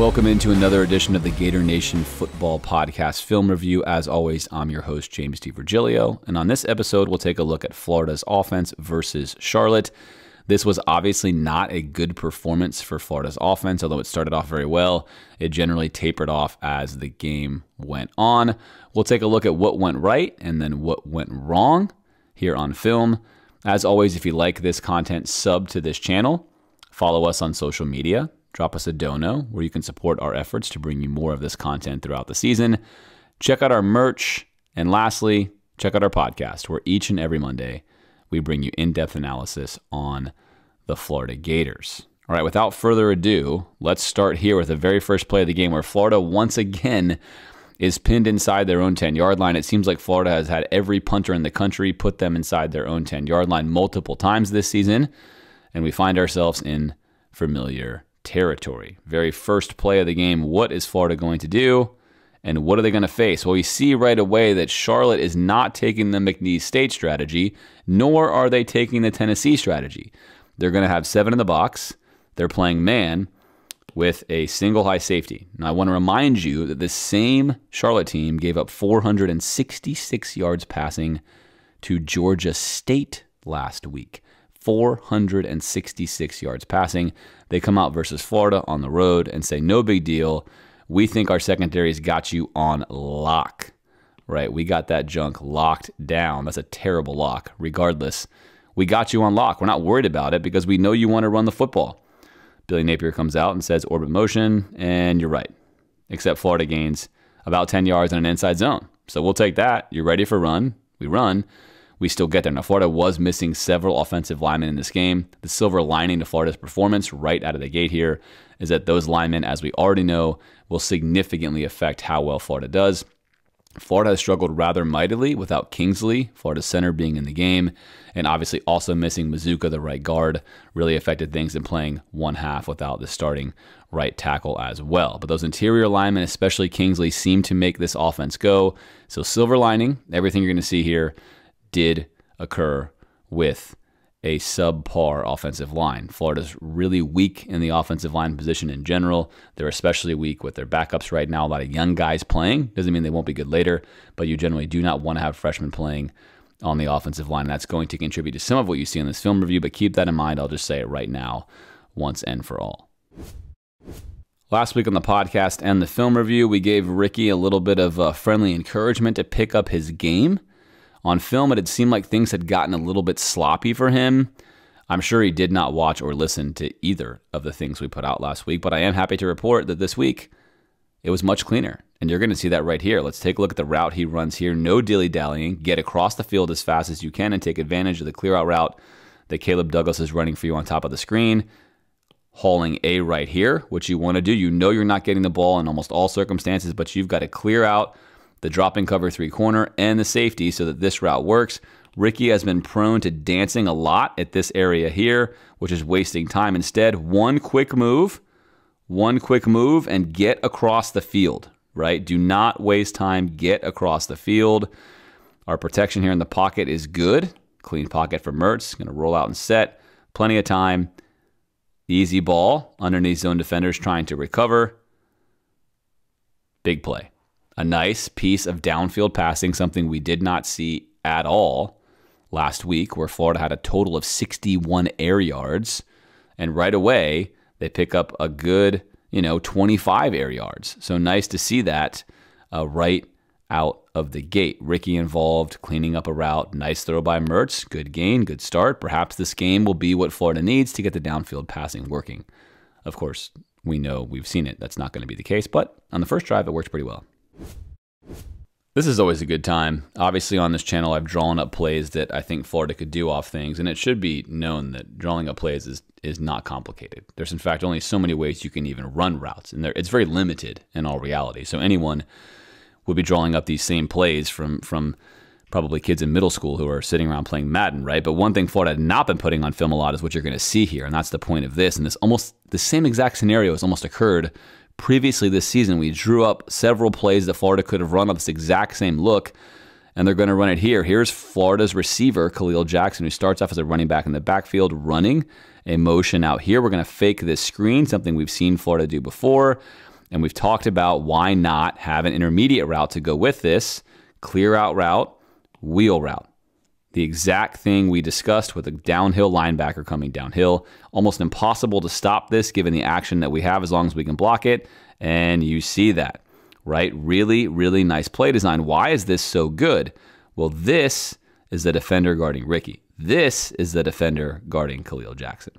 Welcome into another edition of the Gator Nation Football Podcast Film Review. As always, I'm your host, James DiVirgilio, and on this episode, we'll take a look at Florida's offense versus Charlotte. This was obviously not a good performance for Florida's offense, although it started off very well. It generally tapered off as the game went on. We'll take a look at what went right and then what went wrong here on film. As always, if you like this content, sub to this channel. Follow us on social media. Drop us a dono where you can support our efforts to bring you more of this content throughout the season. Check out our merch. And lastly, check out our podcast where each and every Monday we bring you in-depth analysis on the Florida Gators. All right, without further ado, let's start here with the very first play of the game where Florida once again is pinned inside their own 10-yard line. It seems like Florida has had every punter in the country put them inside their own 10-yard line multiple times this season, and we find ourselves in familiar territory. Very first play of the game, what is Florida going to do, and what are they going to face? Well, we see right away that Charlotte is not taking the McNeese State strategy, nor are they taking the Tennessee strategy. They're going to have 7 in the box. They're playing man with a single high safety. Now, I want to remind you that this same Charlotte team gave up 466 yards passing to Georgia State last week. 466 yards passing. They come out versus Florida on the road and say, no big deal. We think our secondary's got you on lock, right? We got that junk locked down. That's a terrible lock. Regardless, we got you on lock. We're not worried about it because we know you want to run the football. Billy Napier comes out and says orbit motion, and you're right. Except Florida gains about 10 yards in an inside zone. So we'll take that. You're ready for run. We run. We still get there. Now, Florida was missing several offensive linemen in this game. The silver lining to Florida's performance right out of the gate here is that those linemen, as we already know, will significantly affect how well Florida does. Florida has struggled rather mightily without Kingsley, Florida's center, being in the game, and obviously also missing Mazuka, the right guard, really affected things in playing one half without the starting right tackle as well. But those interior linemen, especially Kingsley, seem to make this offense go. So silver lining, everything you're going to see here did occur with a subpar offensive line. Florida's really weak in the offensive line position in general. They're especially weak with their backups right now. A lot of young guys playing. Doesn't mean they won't be good later, but you generally do not want to have freshmen playing on the offensive line. That's going to contribute to some of what you see in this film review, but keep that in mind. I'll just say it right now, once and for all. Last week on the podcast and the film review, we gave Ricky a little bit of friendly encouragement to pick up his game. On film, it had seemed like things had gotten a little bit sloppy for him. I'm sure he did not watch or listen to either of the things we put out last week, but I am happy to report that this week it was much cleaner, and you're going to see that right here. Let's take a look at the route he runs here. No dilly-dallying. Get across the field as fast as you can and take advantage of the clear-out route that Caleb Douglas is running for you on top of the screen. Hauling A right here, which you want to do. You know you're not getting the ball in almost all circumstances, but you've got to clear out the drop and cover 3 corner and the safety so that this route works. Ricky has been prone to dancing a lot at this area here, which is wasting time. Instead, one quick move and get across the field, right? Do not waste time. Get across the field. Our protection here in the pocket is good. Clean pocket for Mertz. Going to roll out and set. Plenty of time. Easy ball underneath zone defenders trying to recover. Big play. A nice piece of downfield passing, something we did not see at all last week, where Florida had a total of 61 air yards. And right away, they pick up a good, 25 air yards. So nice to see that right out of the gate. Ricky involved, cleaning up a route. Nice throw by Mertz. Good gain, good start. Perhaps this game will be what Florida needs to get the downfield passing working. Of course, we know, we've seen it. That's not going to be the case. But on the first drive, it worked pretty well. This is always a good time. Obviously, on this channel, I've drawn up plays that I think Florida could do off things, and it should be known that drawing up plays is not complicated. There's, in fact, only so many ways you can even run routes, and it's very limited in all reality. So anyone would be drawing up these same plays from probably kids in middle school who are sitting around playing Madden, right? But one thing Florida had not been putting on film a lot is what you're going to see here, and that's the point of this. And the same exact scenario has almost occurred previously this season. We drew up several plays that Florida could have run on this exact same look, and they're going to run it here. Here's Florida's receiver, Khalil Jackson, who starts off as a running back in the backfield, running a motion out here. We're going to fake this screen, something we've seen Florida do before. And we've talked about why not have an intermediate route to go with this. Clear out route, wheel route. The exact thing we discussed with a downhill linebacker coming downhill. Almost impossible to stop this given the action that we have as long as we can block it. And you see that, right? Really, really nice play design. Why is this so good? Well, this is the defender guarding Ricky. This is the defender guarding Khalil Jackson.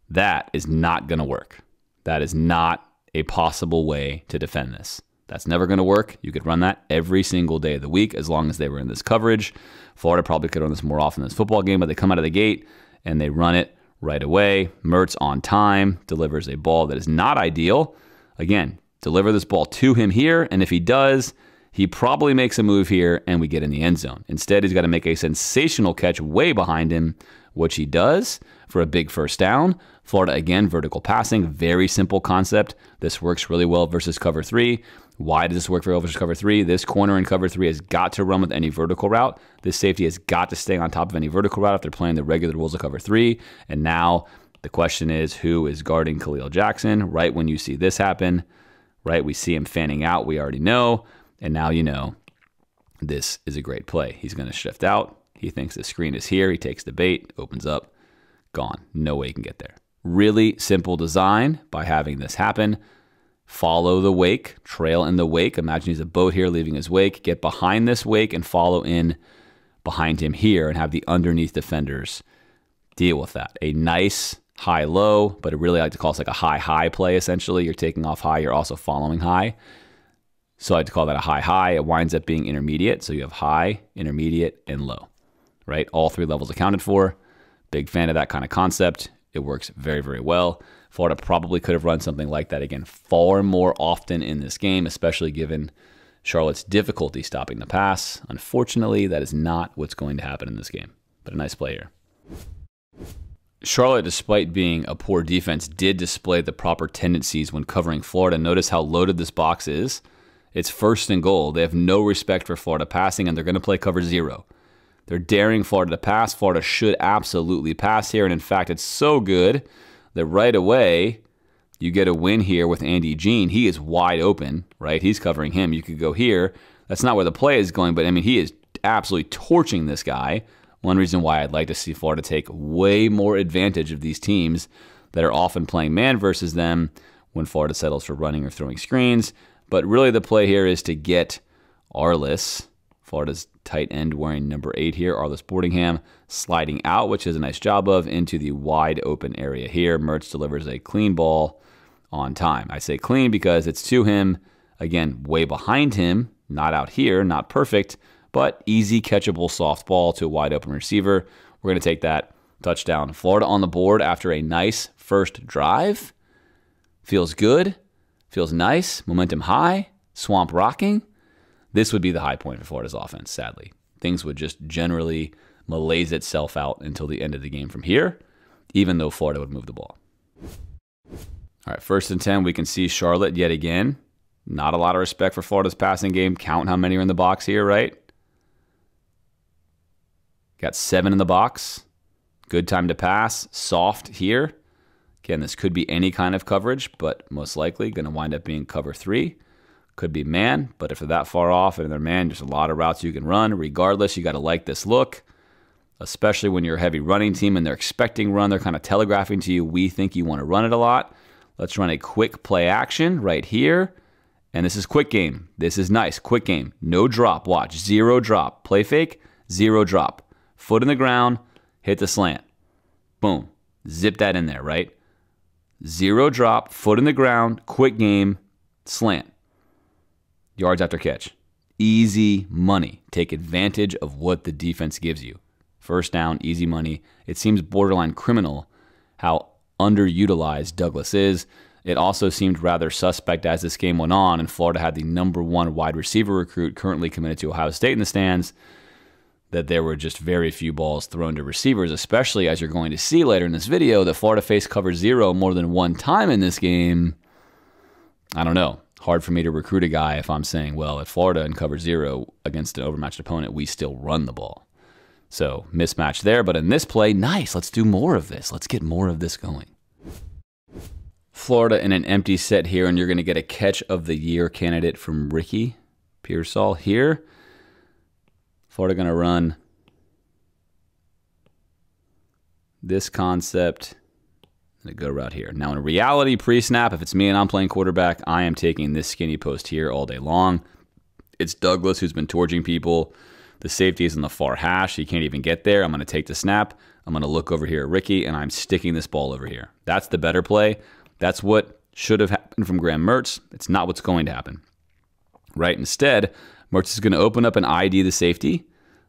That is not going to work. That is not a possible way to defend this. That's never going to work. You could run that every single day of the week as long as they were in this coverage. Florida probably could run this more often in this football game, but they come out of the gate and they run it right away. Mertz on time delivers a ball that is not ideal. Again, deliver this ball to him here, and if he does, he probably makes a move here and we get in the end zone. Instead, he's got to make a sensational catch way behind him, which he does for a big first down. Florida, again, vertical passing, very simple concept. This works really well versus cover 3. Why does this work very well versus cover 3? This corner in cover 3 has got to run with any vertical route. This safety has got to stay on top of any vertical route if they're playing the regular rules of cover 3. And now the question is, who is guarding Khalil Jackson? Right when you see this happen, right, we see him fanning out. We already know. And now you know this is a great play. He's going to shift out. He thinks the screen is here. He takes the bait, opens up, gone. No way he can get there. Really simple design by having this happen. Follow the wake, trail in the wake. Imagine he's a boat here leaving his wake. Get behind this wake and follow in behind him here and have the underneath defenders deal with that. A nice high-low, but I really like to call this like a high-high play, essentially. You're taking off high, you're also following high. So I like to call that a high-high. It winds up being intermediate. So you have high, intermediate, and low, right? All 3 levels accounted for. Big fan of that kind of concept. It works very, very well. Florida probably could have run something like that, again, far more often in this game, especially given Charlotte's difficulty stopping the pass. Unfortunately, that is not what's going to happen in this game, but a nice play here. Charlotte, despite being a poor defense, did display the proper tendencies when covering Florida. Notice how loaded this box is. It's 1st and goal. They have no respect for Florida passing, and they're going to play cover 0. They're daring Florida to pass. Florida should absolutely pass here, and in fact, it's so good that right away you get a win here with Andy Jean. He is wide open, right? He's covering him. You could go here. That's not where the play is going, but I mean, he is absolutely torching this guy. One reason why I'd like to see Florida take way more advantage of these teams that are often playing man versus them when Florida settles for running or throwing screens. But really the play here is to get Arliss, Florida's tight end wearing number 8 here, Arliss Boardingham, sliding out, which is a nice job of, into the wide open area here. Mertz delivers a clean ball on time. I say clean because it's to him, again, way behind him, not out here, not perfect, but easy catchable soft ball to a wide open receiver. We're going to take that touchdown. Florida on the board after a nice first drive. Feels good. Feels nice. Momentum high. Swamp rocking. This would be the high point for Florida's offense, sadly. Things would just generally malaise itself out until the end of the game from here, even though Florida would move the ball. All right, 1st and 10, we can see Charlotte yet again. Not a lot of respect for Florida's passing game. Count how many are in the box here, right? Got 7 in the box. Good time to pass. Soft here. Again, this could be any kind of coverage, but most likely going to wind up being cover 3. Could be man, but if they're that far off and they're man, there's a lot of routes you can run. Regardless, you got to like this look, especially when you're a heavy running team and they're expecting run. They're kind of telegraphing to you, we think you want to run it a lot. Let's run a quick play action right here. And this is quick game. This is nice. Quick game. No drop. Watch. 0 drop. Play fake. 0 drop. Foot in the ground. Hit the slant. Boom. Zip that in there, right? 0 drop. Foot in the ground. Quick game. Slant. Yards after catch. Easy money. Take advantage of what the defense gives you. First down, easy money. It seems borderline criminal how underutilized Douglas is. It also seemed rather suspect as this game went on, and Florida had the #1 wide receiver recruit currently committed to Ohio State in the stands, that there were just very few balls thrown to receivers, especially as you're going to see later in this video that Florida faced cover 0 more than 1 time in this game. I don't know. Hard for me to recruit a guy if I'm saying, well, at Florida in cover 0 against an overmatched opponent, we still run the ball. So mismatch there, but in this play, nice. Let's do more of this. Let's get more of this going. Florida in an empty set here, and you're going to get a catch of the year candidate from Ricky Pearsall here. Florida going to run this concept. I'm going to go right here. Now, in reality, pre-snap, if it's me and I'm playing quarterback, I am taking this skinny post here all day long. It's Douglas who's been torching people. The safety is in the far hash. He can't even get there. I'm going to take the snap. I'm going to look over here at Ricky, and I'm sticking this ball over here. That's the better play. That's what should have happened from Graham Mertz. It's not what's going to happen, right? Instead, Mertz is going to open up and ID the safety.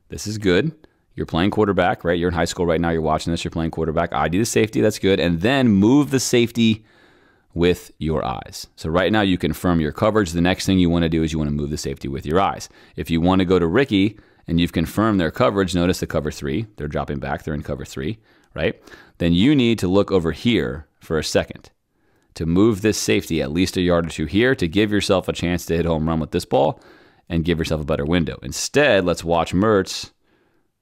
This is good. You're playing quarterback, right? You're in high school right now. You're watching this. You're playing quarterback. ID the safety. That's good. And then move the safety with your eyes. So right now you confirm your coverage. The next thing you want to do is you want to move the safety with your eyes. If you want to go to Ricky and you've confirmed their coverage, notice the cover 3. They're dropping back. They're in cover 3, right? Then you need to look over here for a second to move this safety at least a yard or two here to give yourself a chance to hit home run with this ball and give yourself a better window. Instead, let's watch Mertz.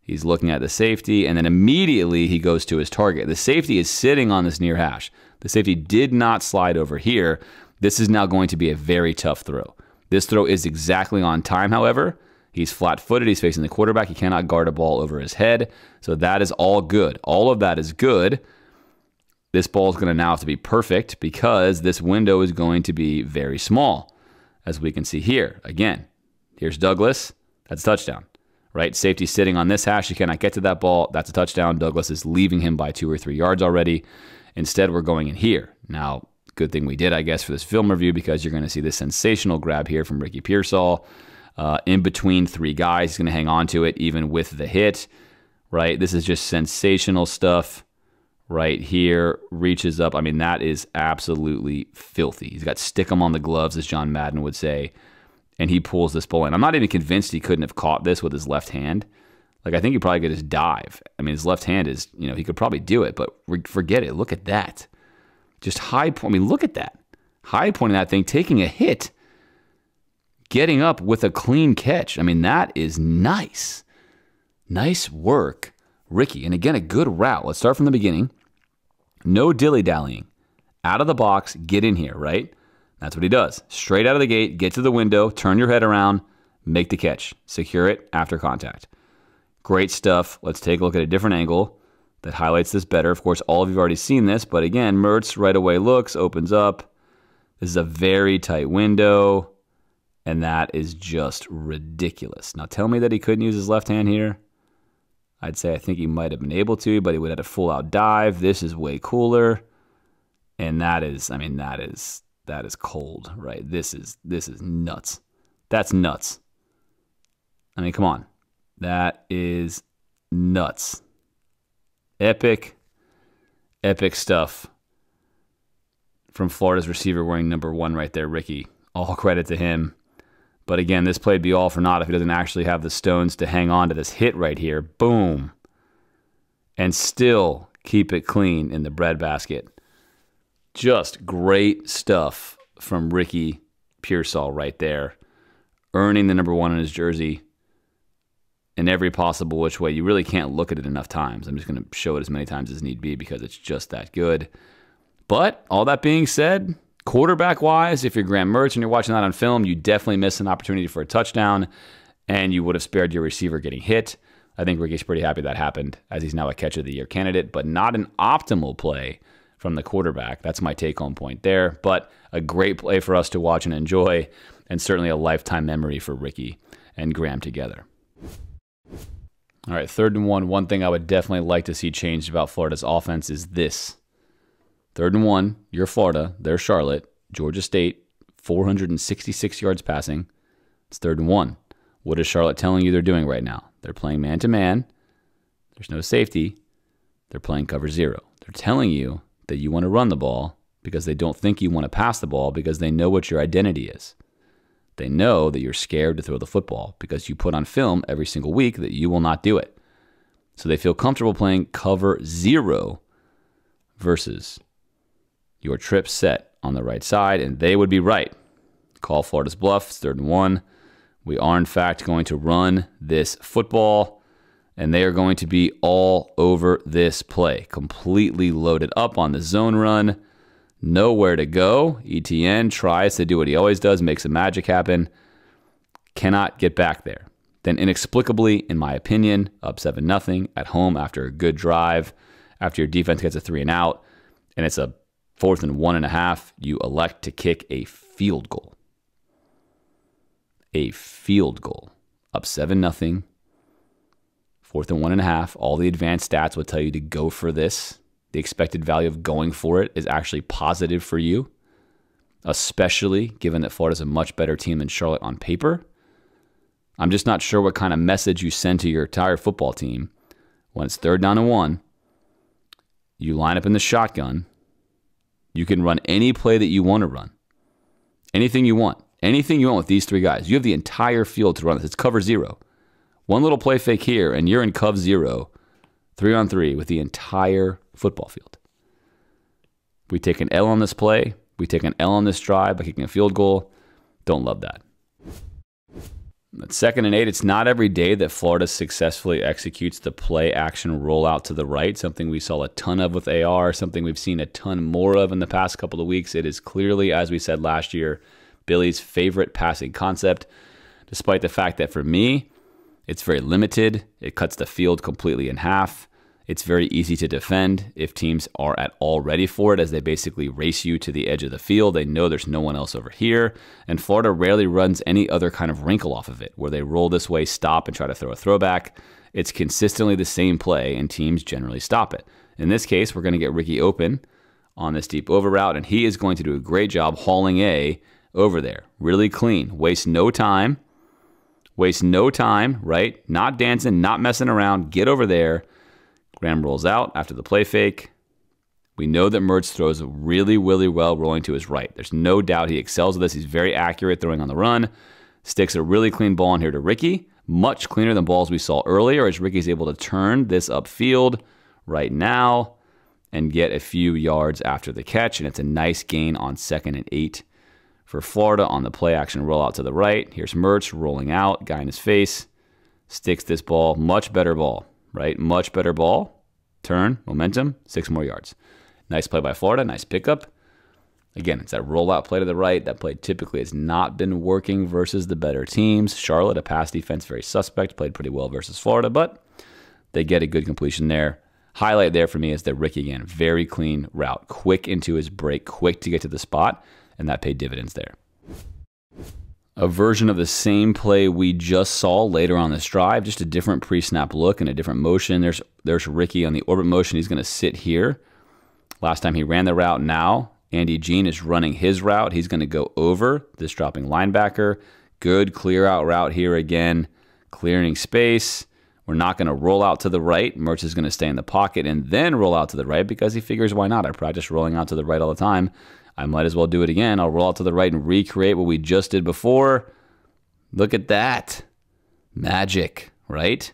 He's looking at the safety, and then immediately he goes to his target. The safety is sitting on this near hash. The safety did not slide over here. This is now going to be a very tough throw. This throw is exactly on time, however. He's flat-footed. He's facing the quarterback. He cannot guard a ball over his head. So that is all good. All of that is good. This ball is going to now have to be perfect because this window is going to be very small, as we can see here. Again, here's Douglas. That's a touchdown, right? Safety sitting on this hash. You cannot get to that ball. That's a touchdown. Douglas is leaving him by 2 or 3 yards already. Instead, we're going in here. Now, good thing we did, I guess, for this film review because you're going to see this sensational grab here from Ricky Pearsall. In between 3 guys. He's going to hang on to it even with the hit, right? This is just sensational stuff. Right here, reaches up. I mean, that is absolutely filthy. He's got stick 'em on the gloves, as John Madden would say, and he pulls this ball in. I'm not even convinced he couldn't have caught this with his left hand. Like, I think he probably could just dive. I mean, his left hand is, he could probably do it, but forget it. Look at that. Just high point. I mean, look at that. High pointing that thing, taking a hit, getting up with a clean catch. I mean, that is nice. Nice work, Ricky. And again, a good route. Let's start from the beginning. No dilly-dallying. Out of the box, get in here, right? That's what he does. Straight out of the gate, get to the window, turn your head around, make the catch. Secure it after contact. Great stuff. Let's take a look at a different angle that highlights this better. Of course, all of you have already seen this, but again, Mertz right away looks, opens up. This is a very tight window, and that is just ridiculous. Now, tell me that he couldn't use his left hand here. I'd say I think he might have been able to, but he would have had a full-out dive. This is way cooler, and that is, I mean, that is cold, right? This is nuts. That's nuts. I mean, come on. That is nuts. Epic stuff from Florida's receiver wearing number 1 right there, Ricky. All credit to him. But again, this play'd be all for naught if he doesn't actually have the stones to hang on to this hit right here. Boom. And still keep it clean in the breadbasket. Just great stuff from Ricky Pearsall right there. Earning the number 1 in his jersey in every possible which way. You really can't look at it enough times. I'm just going to show it as many times as need be because it's just that good. But all that being said, quarterback-wise, if you're Graham Mertz and you're watching that on film, you definitely missed an opportunity for a touchdown, and you would have spared your receiver getting hit. I think Ricky's pretty happy that happened, as he's now a Catch of the Year candidate, but not an optimal play from the quarterback. That's my take-home point there, but a great play for us to watch and enjoy, and certainly a lifetime memory for Ricky and Graham together. All right, 3rd and 1. One thing I would definitely like to see changed about Florida's offense is this. 3rd and 1, you're Florida, they're Charlotte, Georgia State, 466 yards passing. It's 3rd and 1. What is Charlotte telling you they're doing right now? They're playing man-to-man. There's no safety. They're playing cover 0. They're telling you that you want to run the ball because they don't think you want to pass the ball because they know what your identity is. They know that you're scared to throw the football because you put on film every single week that you will not do it. So they feel comfortable playing cover 0 versus your trip set on the right side, and they would be right. Call Florida's bluff. It's 3rd and 1. We are, in fact, going to run this football, and they are going to be all over this play, completely loaded up on the zone run. Nowhere to go. ETN tries to do what he always does, makes the magic happen. Cannot get back there. Then inexplicably, in my opinion, up 7-0 at home after a good drive, after your defense gets a 3 and out, and it's a 4th and 1.5, you elect to kick a field goal. A field goal. Up 7-0. 4th and 1.5. All the advanced stats would tell you to go for this. The expected value of going for it is actually positive for you, especially given that Florida's a much better team than Charlotte on paper. I'm just not sure what kind of message you send to your entire football team when it's 3rd down and 1. You line up in the shotgun. You can run any play that you want to run. Anything you want. Anything you want with these 3 guys. You have the entire field to run this. It's cover 0. One little play fake here, and you're in cov 0, 3-on-3 with the entire football field. We take an L on this play. We take an L on this drive by kicking a field goal. Don't love that. At 2nd and 8, it's not every day that Florida successfully executes the play action rollout to the right, something we saw a ton of with AR, something we've seen a ton more of in the past couple of weeks. It is clearly, as we said last year, Billy's favorite passing concept, despite the fact that for me, it's very limited. It cuts the field completely in half. It's very easy to defend if teams are at all ready for it, as they basically race you to the edge of the field. They know there's no one else over here. And Florida rarely runs any other kind of wrinkle off of it, where they roll this way, stop, and try to throw a throwback. It's consistently the same play, and teams generally stop it. In this case, we're going to get Ricky open on this deep over route, and he is going to do a great job hauling A over there. Really clean. Waste no time. Waste no time, right? Not dancing, not messing around. Get over there. Graham rolls out after the play fake. We know that Mertz throws really, really well rolling to his right. There's no doubt he excels at this. He's very accurate throwing on the run. Sticks a really clean ball in here to Ricky. Much cleaner than balls we saw earlier, as Ricky's able to turn this upfield right now and get a few yards after the catch. And it's a nice gain on 2nd and 8 for Florida on the play action rollout to the right. Here's Mertz rolling out, guy in his face. Sticks this ball. Much better ball. Right? Much better ball. Turn, momentum, 6 more yards. Nice play by Florida, nice pickup. Again, it's that rollout play to the right. That play typically has not been working versus the better teams. Charlotte, a pass defense, very suspect, played pretty well versus Florida, but they get a good completion there. Highlight there for me is that Ricky, again, very clean route. Quick into his break, quick to get to the spot, and that paid dividends there. A version of the same play we just saw later on this drive, just a different pre-snap look and a different motion. There's Ricky on the orbit motion. He's going to sit here. Last time he ran the route. Now Andy Jean is running his route. He's going to go over this dropping linebacker. Good clear out route here again. Clearing space. We're not going to roll out to the right. Mertz is going to stay in the pocket and then roll out to the right because he figures, why not? I practice rolling out to the right all the time. I might as well do it again. I'll roll out to the right and recreate what we just did before. Look at that. Magic, right?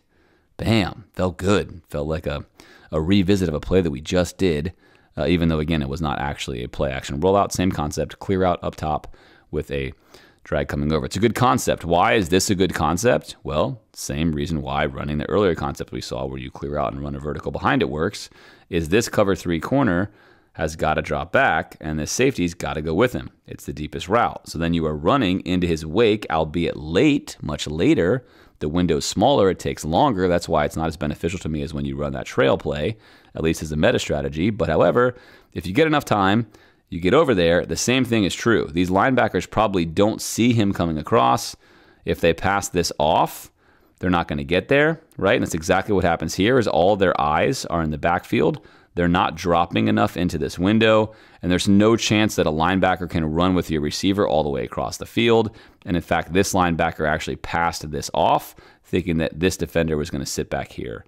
Bam. Felt good. Felt like a revisit of a play that we just did, even though, again, it was not actually a play-action rollout. Same concept, clear out up top with a drag coming over. It's a good concept. Why is this a good concept? Well, same reason why running the earlier concept we saw where you clear out and run a vertical behind it works, is this cover 3 corner has got to drop back, and the safety's got to go with him. It's the deepest route. So then you are running into his wake, albeit late, much later. The window's smaller. It takes longer. That's why it's not as beneficial to me as when you run that trail play, at least as a meta strategy. But however, if you get enough time, you get over there, the same thing is true. These linebackers probably don't see him coming across. If they pass this off, they're not going to get there, right? And that's exactly what happens here, is all their eyes are in the backfield. They're not dropping enough into this window, and there's no chance that a linebacker can run with your receiver all the way across the field. And in fact, this linebacker actually passed this off, thinking that this defender was going to sit back here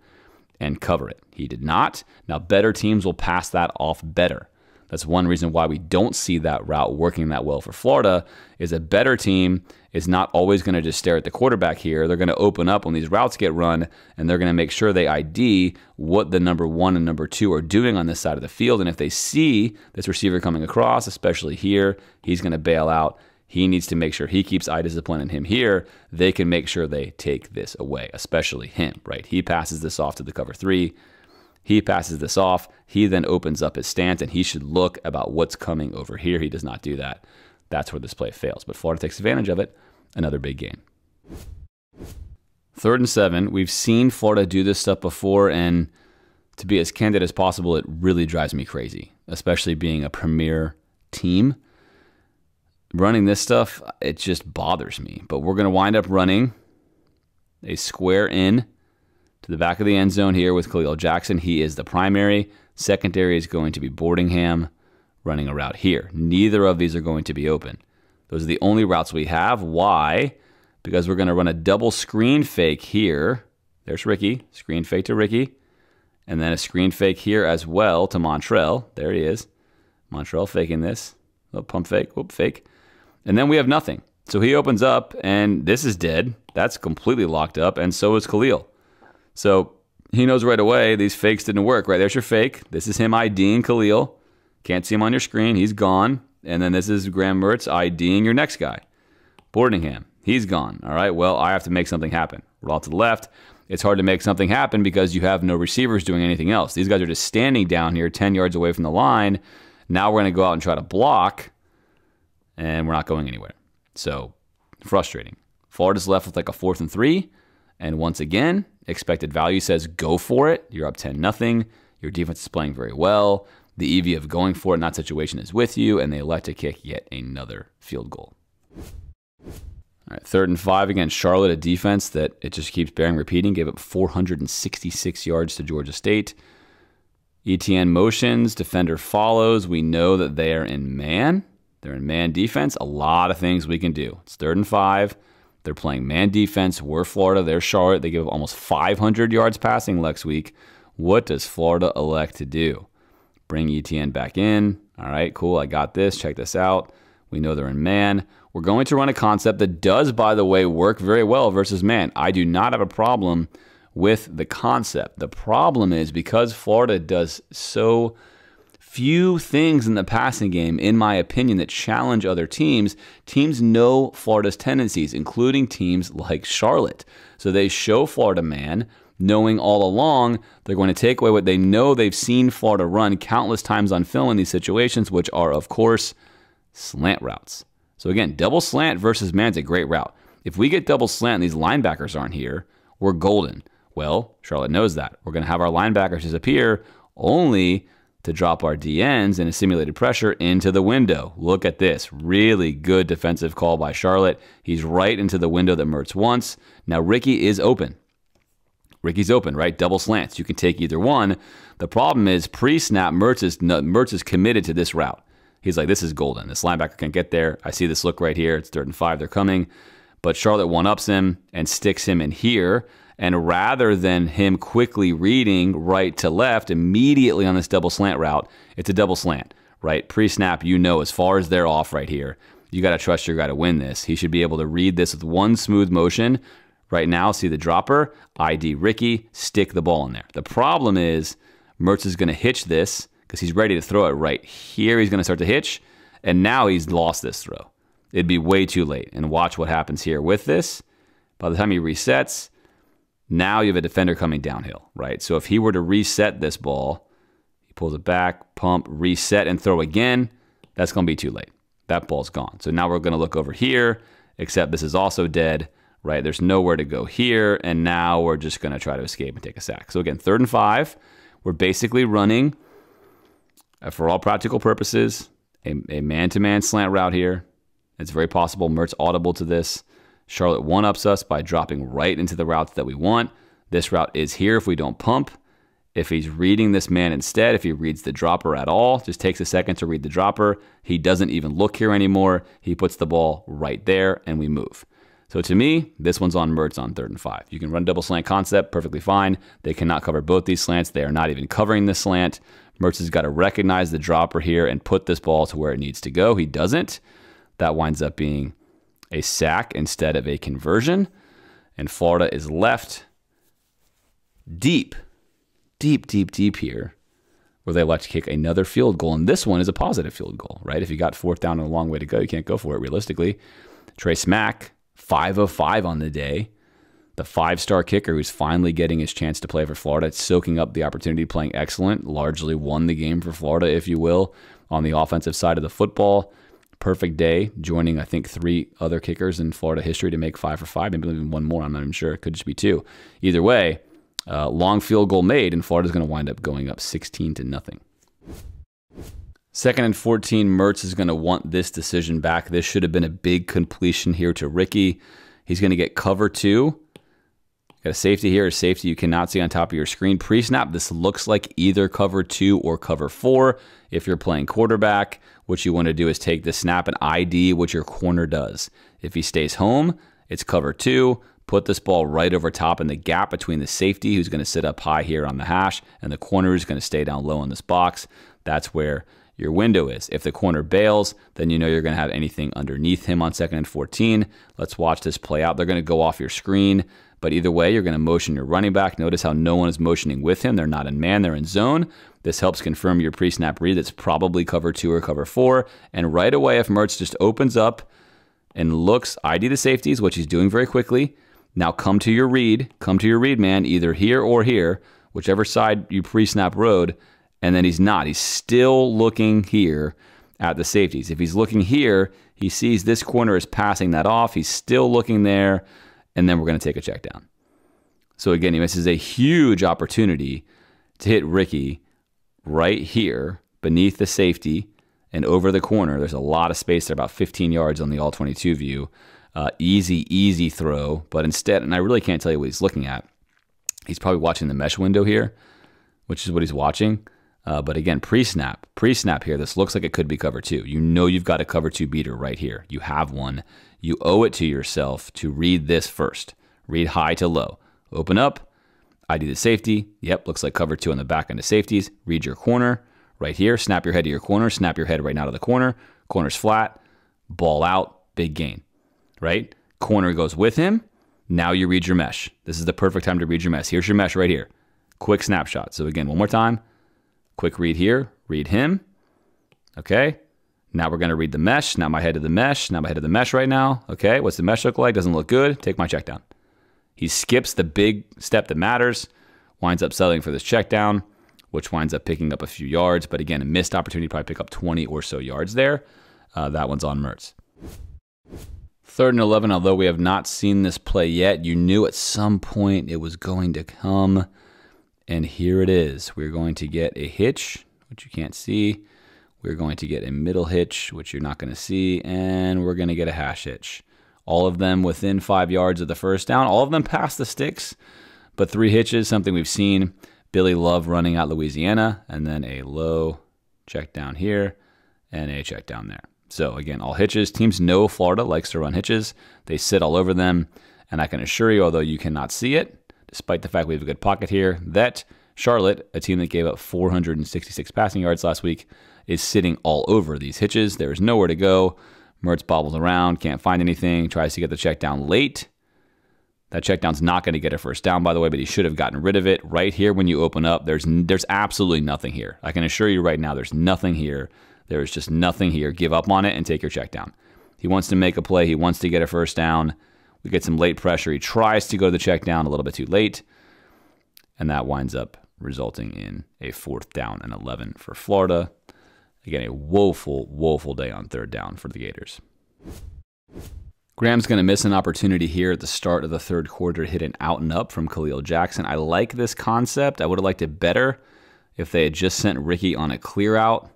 and cover it. He did not. Now, better teams will pass that off better. That's one reason why we don't see that route working that well for Florida, is a better team is not always going to just stare at the quarterback here. They're going to open up when these routes get run, and they're going to make sure they ID what the number 1 and number 2 are doing on this side of the field. And if they see this receiver coming across, especially here, he's going to bail out. He needs to make sure he keeps eye discipline in him here. They can make sure they take this away, especially him, right? He passes this off to the cover 3. He passes this off. He then opens up his stance, and he should look about what's coming over here. He does not do that. That's where this play fails. But Florida takes advantage of it. Another big gain. 3rd and 7. We've seen Florida do this stuff before, and to be as candid as possible, it really drives me crazy, especially being a premier team. Running this stuff, it just bothers me. But we're going to wind up running a square in to the back of the end zone here with Khalil Jackson. He is the primary. Secondary is going to be Boardingham running a route here. Neither of these are going to be open. Those are the only routes we have. Why? Because we're going to run a double screen fake here. There's Ricky. Screen fake to Ricky. And then a screen fake here as well to Montrell. There he is. Montrell faking this. Oh, pump fake. Whoop, fake. And then we have nothing. So he opens up, and this is dead. That's completely locked up, and so is Khalil. So he knows right away these fakes didn't work, right? There's your fake. This is him IDing Khalil. Can't see him on your screen. He's gone. And then this is Graham Mertz IDing your next guy, Boardingham. He's gone. All right, well, I have to make something happen. Roll to the left. It's hard to make something happen because you have no receivers doing anything else. These guys are just standing down here 10 yards away from the line. Now we're going to go out and try to block, and we're not going anywhere. So frustrating. Florida's left with like a 4th and 3. And once again, expected value says go for it. You're up 10-0. Your defense is playing very well. The EV of going for it in that situation is with you, and they elect to kick yet another field goal. All right, 3rd and 5 against Charlotte, a defense that it just keeps bearing repeating. Gave up 466 yards to Georgia State. ETN motions, defender follows. We know that they are in man. They're in man defense. A lot of things we can do. It's 3rd and 5. They're playing man defense. We're Florida. They're Charlotte. They give up almost 500 yards passing next week. What does Florida elect to do? Bring ETN back in. All right, cool. I got this. Check this out. We know they're in man. We're going to run a concept that does, by the way, work very well versus man. I do not have a problem with the concept. The problem is because Florida does so few things in the passing game, in my opinion, that challenge other teams. Teams know Florida's tendencies, including teams like Charlotte. So they show Florida man, knowing all along they're going to take away what they know they've seen Florida run countless times on film in these situations, which are, of course, slant routes. So again, double slant versus man's a great route. If we get double slant and these linebackers aren't here, we're golden. Well, Charlotte knows that. We're going to have our linebackers disappear only to drop our DNs in a simulated pressure into the window. Look at this. Really good defensive call by Charlotte. He's right into the window that Mertz wants. Now Ricky is open. Ricky's open, right? Double slants. You can take either one. The problem is pre-snap, Mertz is committed to this route. He's like, this is golden. This linebacker can get there. I see this look right here. It's 3rd and 5. They're coming. But Charlotte one-ups him and sticks him in here. And rather than him quickly reading right to left immediately on this double slant route, it's a double slant, right? Pre-snap, you know, as far as they're off right here, you got to trust your guy to win this. He should be able to read this with one smooth motion. Right now, see the dropper, ID Ricky, stick the ball in there. The problem is Mertz is going to hitch this because he's ready to throw it right here. He's going to start to hitch, and now he's lost this throw. It'd be way too late. And watch what happens here with this. By the time he resets, now you have a defender coming downhill, right? So if he were to reset this ball, he pulls it back, pump, reset, and throw again, that's going to be too late. That ball's gone. So now we're going to look over here, except this is also dead, right? There's nowhere to go here, and now we're just going to try to escape and take a sack. So again, 3rd and 5, we're basically running, for all practical purposes, a man-to-man slant route here. It's very possible Mertz audible to this. Charlotte one-ups us by dropping right into the routes that we want. This route is here if we don't pump. If he's reading this man instead, if he reads the dropper at all, just takes a second to read the dropper. He doesn't even look here anymore. He puts the ball right there, and we move. So to me, this one's on Mertz on 3rd and 5. You can run double slant concept, perfectly fine. They cannot cover both these slants. They are not even covering this slant. Mertz has got to recognize the dropper here and put this ball to where it needs to go. He doesn't. That winds up being a sack instead of a conversion. And Florida is left deep here where they elect to kick another field goal. And this one is a positive field goal, right? If you got 4th down and a long way to go, you can't go for it realistically. Trey Smack, 5 of 5 on the day. The 5-star kicker who's finally getting his chance to play for Florida, soaking up the opportunity, playing excellent, largely won the game for Florida, if you will, on the offensive side of the football. Perfect day, joining, I think, 3 other kickers in Florida history to make 5 for 5, maybe even one more. I'm not even sure. It could just be 2. Either way, long field goal made, and Florida's going to wind up going up 16-0. 2nd and 14, Mertz is going to want this decision back. This should have been a big completion here to Ricky. He's going to get cover 2. Got a safety here, a safety you cannot see on top of your screen. Pre-snap, this looks like either cover 2 or cover 4. If you're playing quarterback, what you want to do is take the snap and ID what your corner does. If he stays home, it's cover 2. Put this ball right over top in the gap between the safety, who's going to sit up high here on the hash, and the corner who's going to stay down low in this box. That's where your window is. If the corner bails, then you know you're going to have anything underneath him on 2nd and 14. Let's watch this play out. They're going to go off your screen, but either way, you're going to motion your running back. Notice how no one is motioning with him. They're not in man, they're in zone. This helps confirm your pre-snap read. It's probably cover 2 or cover 4. And right away, if Mertz just opens up and looks, ID the safeties, which he's doing very quickly. Now come to your read. Come to your read, man, either here or here, whichever side you pre-snap road. And then he's not. He's still looking here at the safeties. If he's looking here, he sees this corner is passing that off. He's still looking there, and then we're going to take a check down. So again, he misses a huge opportunity to hit Ricky right here beneath the safety and over the corner. There's a lot of space there, about 15 yards on the all-22 view. Easy throw, but instead, and I really can't tell you what he's looking at. He's probably watching the mesh window here, which is what he's watching. But again, pre-snap here, this looks like it could be cover 2. You know you've got a cover 2 beater right here. You have one. You owe it to yourself to read this first. Read high to low. Open up, ID the safety. Yep, looks like cover 2 on the back end of safeties. Read your corner right here. Snap your head to your corner. Snap your head right now to the corner. Corner's flat. Ball out. Big gain, right? Corner goes with him. Now you read your mesh. This is the perfect time to read your mesh. Here's your mesh right here. Quick snapshot. So again, one more time. Quick read here, read him. Okay, now we're going to read the mesh. Snap my head to the mesh. Snap my head to the mesh right now. Okay, what's the mesh look like? Doesn't look good. Take my check down. He skips the big step that matters, winds up settling for this check down, which winds up picking up a few yards. But again, a missed opportunity to probably pick up 20 or so yards there. That one's on Mertz. 3rd and 11, although we have not seen this play yet, you knew at some point it was going to come. And here it is. We're going to get a hitch, which you can't see. We're going to get a middle hitch, which you're not going to see. And we're going to get a hash hitch. All of them within 5 yards of the first down. All of them past the sticks. But 3 hitches, something we've seen. Billy Love running out Louisiana. And then a low check down here. And a check down there. So again, all hitches. Teams know Florida likes to run hitches. They sit all over them. And I can assure you, although you cannot see it, despite the fact we have a good pocket here, that Charlotte, a team that gave up 466 passing yards last week, is sitting all over these hitches. There is nowhere to go. Mertz bobbles around, can't find anything, tries to get the check down late. That check down's not going to get a first down, by the way, but he should have gotten rid of it. Right here when you open up, there's absolutely nothing here. I can assure you right now there's nothing here. There is just nothing here. Give up on it and take your check down. He wants to make a play. He wants to get a first down. We get some late pressure. He tries to go to the check down a little bit too late, and that winds up resulting in a 4th down and 11 for Florida. Again, a woeful day on 3rd down for the Gators. Graham's going to miss an opportunity here at the start of the 3rd quarter to hit an out and up from Khalil Jackson. I like this concept. I would have liked it better if they had just sent Ricky on a clear out.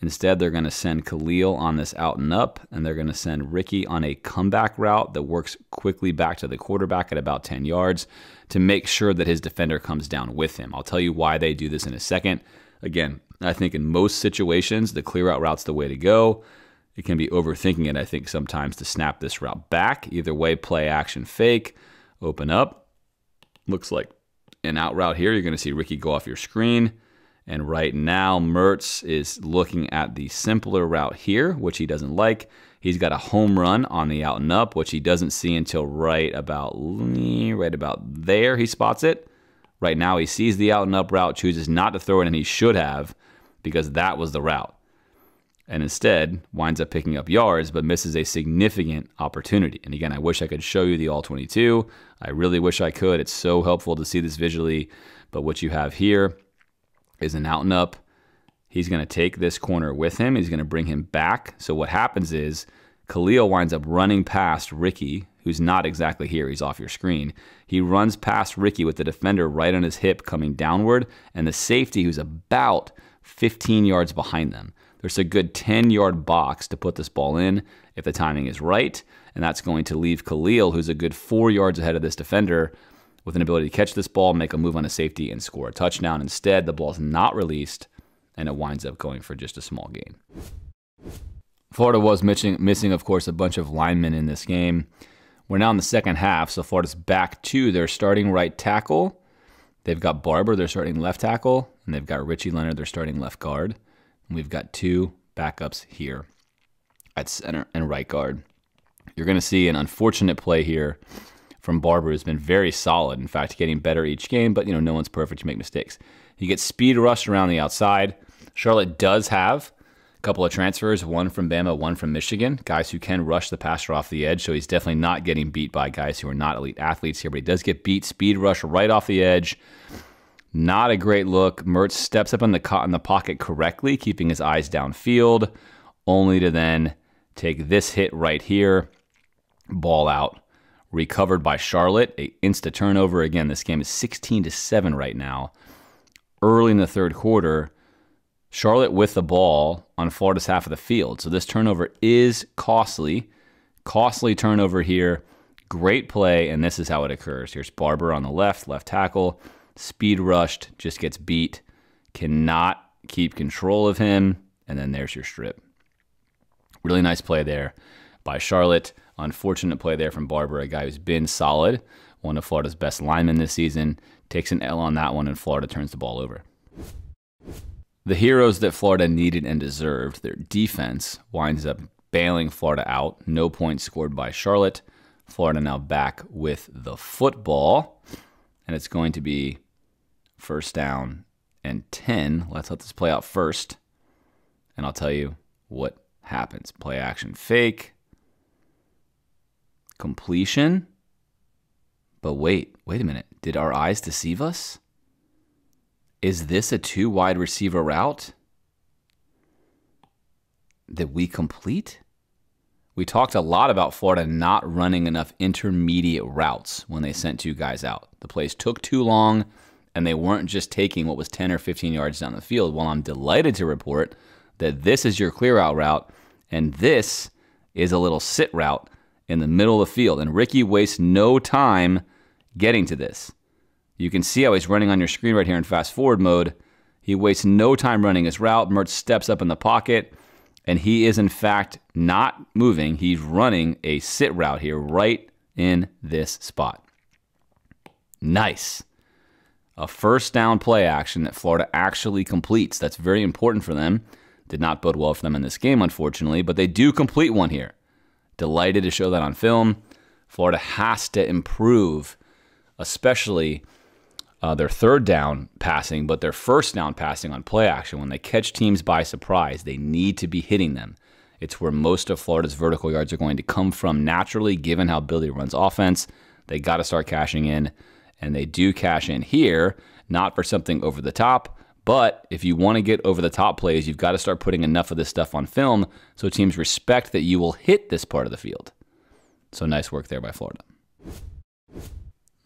Instead, they're going to send Khalil on this out and up, and they're going to send Ricky on a comeback route that works quickly back to the quarterback at about 10 yards to make sure that his defender comes down with him. I'll tell you why they do this in a second. Again, I think in most situations, the clear out route's the way to go. It can be overthinking it, I think, sometimes to snap this route back. Either way, play action fake, open up. Looks like an out route here. You're going to see Ricky go off your screen. And right now, Mertz is looking at the simpler route here, which he doesn't like. He's got a home run on the out and up, which he doesn't see until right about there. He spots it. Right now, he sees the out and up route, chooses not to throw it, and he should have, because that was the route. and instead winds up picking up yards, but misses a significant opportunity. And again, I wish I could show you the all-22. I really wish I could. It's so helpful to see this visually. But what you have here is an out and up. He's going to take this corner with him. He's going to bring him back. So what happens is Khalil winds up running past Ricky, who's not exactly here. He's off your screen. He runs past Ricky with the defender right on his hip coming downward, and the safety who's about 15 yards behind them. There's a good 10-yard box to put this ball in if the timing is right, and that's going to leave Khalil, who's a good 4 yards ahead of this defender, with an ability to catch this ball, make a move on a safety, and score a touchdown. Instead, the ball's not released, and it winds up going for just a small gain. Florida was missing, of course, a bunch of linemen in this game. We're now in the second half, so Florida's back to their starting right tackle. They've got Barber, their starting left tackle, and they've got Richie Leonard, their starting left guard. And we've got two backups here at center and right guard. You're going to see an unfortunate play here from Barber, who's been very solid. In fact, getting better each game, but no one's perfect. You make mistakes. He gets speed rushed around the outside. Charlotte does have a couple of transfers, one from Bama, one from Michigan, guys who can rush the passer off the edge, so he's definitely not getting beat by guys who are not elite athletes here, but he does get beat, speed rush right off the edge. Not a great look. Mertz steps up in the pocket correctly, keeping his eyes downfield, only to then take this hit right here, ball out. Recovered by Charlotte, an insta turnover. Again, this game is 16-7 right now. Early in the third quarter, Charlotte with the ball on Florida's half of the field. So this turnover is costly. Costly turnover here. Great play, and this is how it occurs. Here's Barber on the left tackle. Speed rushed, just gets beat. Cannot keep control of him. And then there's your strip. Really nice play there by Charlotte. Unfortunate play there from Barber, a guy who's been solid. One of Florida's best linemen this season. Takes an L on that one, and Florida turns the ball over. The heroes that Florida needed and deserved, their defense, winds up bailing Florida out. No points scored by Charlotte. Florida now back with the football. And it's going to be first down and 10. Let's let this play out first. And I'll tell you what happens. Play action fake. Completion. But wait a minute. Did our eyes deceive us? Is this a 2 wide receiver route that we complete? We talked a lot about Florida not running enough intermediate routes when they sent 2 guys out. The plays took too long, and they weren't just taking what was 10 or 15 yards down the field. Well, I'm delighted to report that this is your clear out route, and this is a little sit route in the middle of the field. And Ricky wastes no time getting to this. You can see how he's running on your screen right here in fast forward mode. He wastes no time running his route. Mertz steps up in the pocket, and he is in fact not moving. He's running a sit route here right in this spot. Nice. A first down play action that Florida actually completes. That's very important for them. Did not bode well for them in this game, unfortunately, but they do complete one here. Delighted to show that on film. Florida has to improve, especially their third down passing, but their first down passing on play action. When they catch teams by surprise, they need to be hitting them. It's where most of Florida's vertical yards are going to come from naturally, given how Billy runs offense. They got to start cashing in, and they do cash in here, not for something over the top, but if you want to get over the top plays, you've got to start putting enough of this stuff on film so teams respect that you will hit this part of the field. So nice work there by Florida. All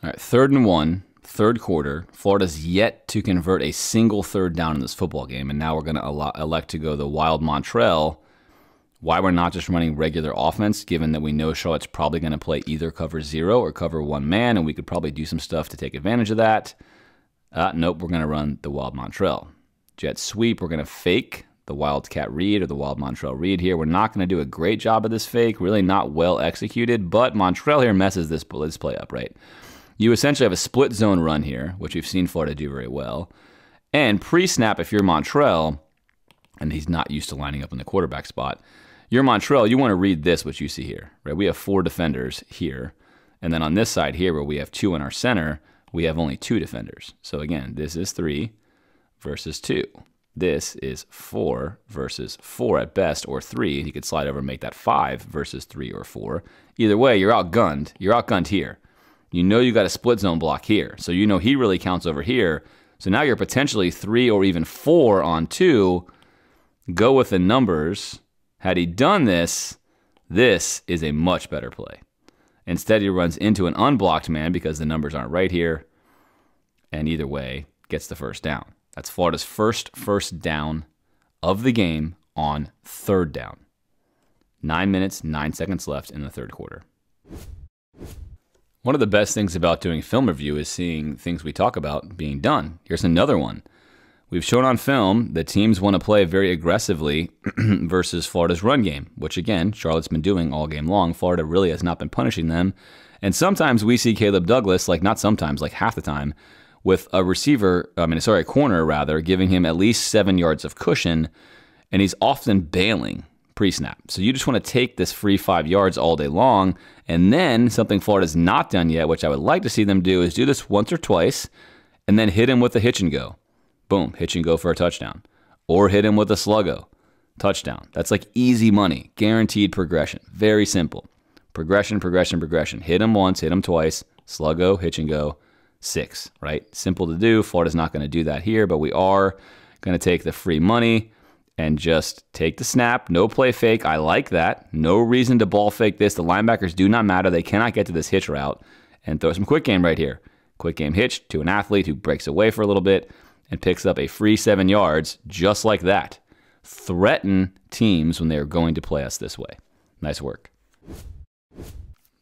right, 3rd and 1. Third quarter, Florida's yet to convert a single third down in this football game, and now we're going to elect to go the wild Montrell. Why we're not just running regular offense, given that we know Charlotte's probably going to play either cover 0 or cover 1 man, and we could probably do some stuff to take advantage of that. Nope, we're going to run the wild Montrell. Jet sweep, we're going to fake the wildcat read or the wild Montrell read here. We're not going to do a great job of this fake, really not well executed, but Montrell here messes this play up, right? You essentially have a split zone run here, which we've seen Florida do very well. And pre-snap, if you're Montrell, and he's not used to lining up in the quarterback spot, you're Montrell, you want to read this, what you see here, right? We have 4 defenders here. And then on this side here, where we have 2 in our center, we have only 2 defenders. So again, this is 3 versus 2. this is 4 versus 4 at best, or 3. He could slide over and make that 5 versus 3 or 4. Either way, you're outgunned. You're outgunned here. You know you got a split zone block here. So you know he really counts over here. So now you're potentially 3 or even 4 on 2. Go with the numbers. Had he done this, this is a much better play. Instead, he runs into an unblocked man because the numbers aren't right here. And either way, gets the first down. That's Florida's first down of the game on 3rd down. 9 minutes, 9 seconds left in the 3rd quarter. One of the best things about doing film review is seeing things we talk about being done. Here's another one. We've shown on film that teams want to play very aggressively versus Florida's run game, which again, Charlotte's been doing all game long. Florida really has not been punishing them. And sometimes we see Caleb Douglas, like not sometimes, like half the time, with a corner rather, giving him at least 7 yards of cushion, and he's often bailing pre-snap. So you just want to take this free 5 yards all day long, and then something Florida's not done yet, which I would like to see them do, is do this once or twice, and then hit him with a hitch and go. Boom, hitch and go for a touchdown. Or hit him with a sluggo. Touchdown. That's like easy money, guaranteed progression. Very simple. Progression, progression, progression. Hit him once, hit him twice, sluggo, hitch and go. 6, right? Simple to do. Florida's not going to do that here, but we are going to take the free money and just take the snap. No play fake. I like that. No reason to ball fake this. The linebackers do not matter. They cannot get to this hitch route. And throw some quick game right here. Quick game hitch to an athlete who breaks away for a little bit and picks up a free 7 yards just like that. Threaten teams when they are going to play us this way. Nice work.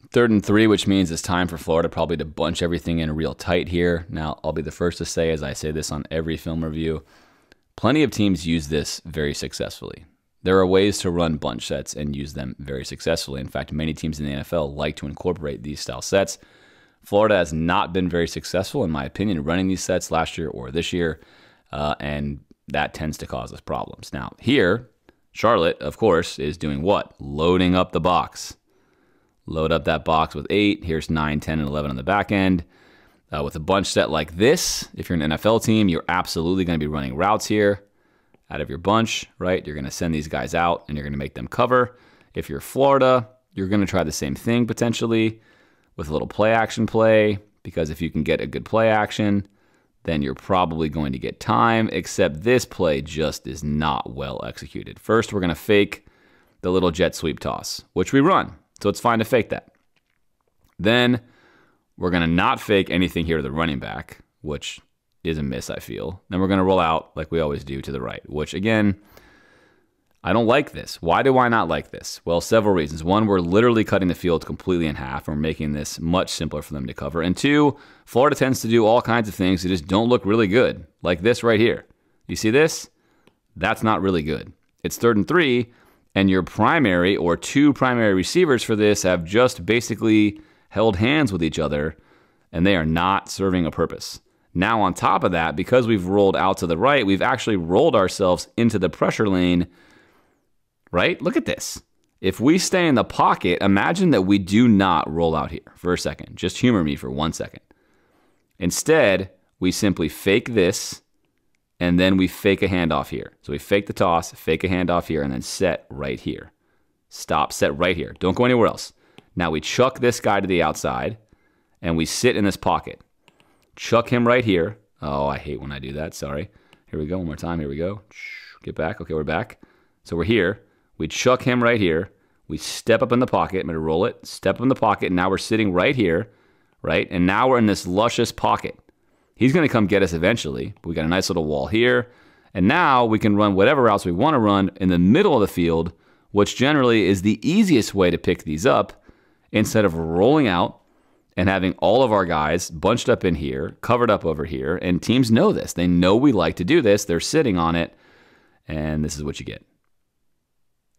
3rd and 3, which means it's time for Florida probably to bunch everything in real tight here. Now, I'll be the first to say, as I say this on every film review, plenty of teams use this very successfully. There are ways to run bunch sets and use them very successfully. In fact, many teams in the NFL like to incorporate these style sets. Florida has not been very successful, in my opinion, running these sets last year or this year, and that tends to cause us problems. Now, here, Charlotte, of course, is doing what? Loading up the box. Load up that box with 8. Here's 9, 10, and 11 on the back end. With a bunch set like this, if you're an NFL team, you're absolutely going to be running routes here out of your bunch, right? You're going to send these guys out, and you're going to make them cover. If you're Florida, you're going to try the same thing potentially with a little play action play, because if you can get a good play action, then you're probably going to get time, except this play just is not well executed. First, we're going to fake the little jet sweep toss, which we run. So it's fine to fake that. Then we're going to not fake anything here to the running back, which is a miss, I feel. Then we're going to roll out like we always do to the right, which again, I don't like this. Why do I not like this? Well, several reasons. One, we're literally cutting the field completely in half. And we're making this much simpler for them to cover. And 2, Florida tends to do all kinds of things that just don't look really good, like this right here. You see this? That's not really good. It's 3rd and 3. And your primary or 2 primary receivers for this have just basically held hands with each other, and they are not serving a purpose. Now, on top of that, because we've rolled out to the right, we've actually rolled ourselves into the pressure lane, right? Look at this. If we stay in the pocket, imagine that we do not roll out here for a second. Just humor me for 1 second. Instead, we simply fake this, and then we fake a handoff here. So we fake the toss, fake a handoff here, and then set right here. Stop, set right here. Don't go anywhere else. Now we chuck this guy to the outside, and we sit in this pocket. Chuck him right here. Oh, I hate when I do that. Sorry. Here we go. One more time. Here we go. Get back. Okay, we're back. So we're here. We chuck him right here. We step up in the pocket. I'm going to roll it. Step up in the pocket, and now we're sitting right here, right? And now we're in this luscious pocket. He's going to come get us eventually. We got a nice little wall here. And now we can run whatever routes we want to run in the middle of the field, which generally is the easiest way to pick these up instead of rolling out and having all of our guys bunched up in here, covered up over here. And teams know this. They know we like to do this. They're sitting on it. And this is what you get.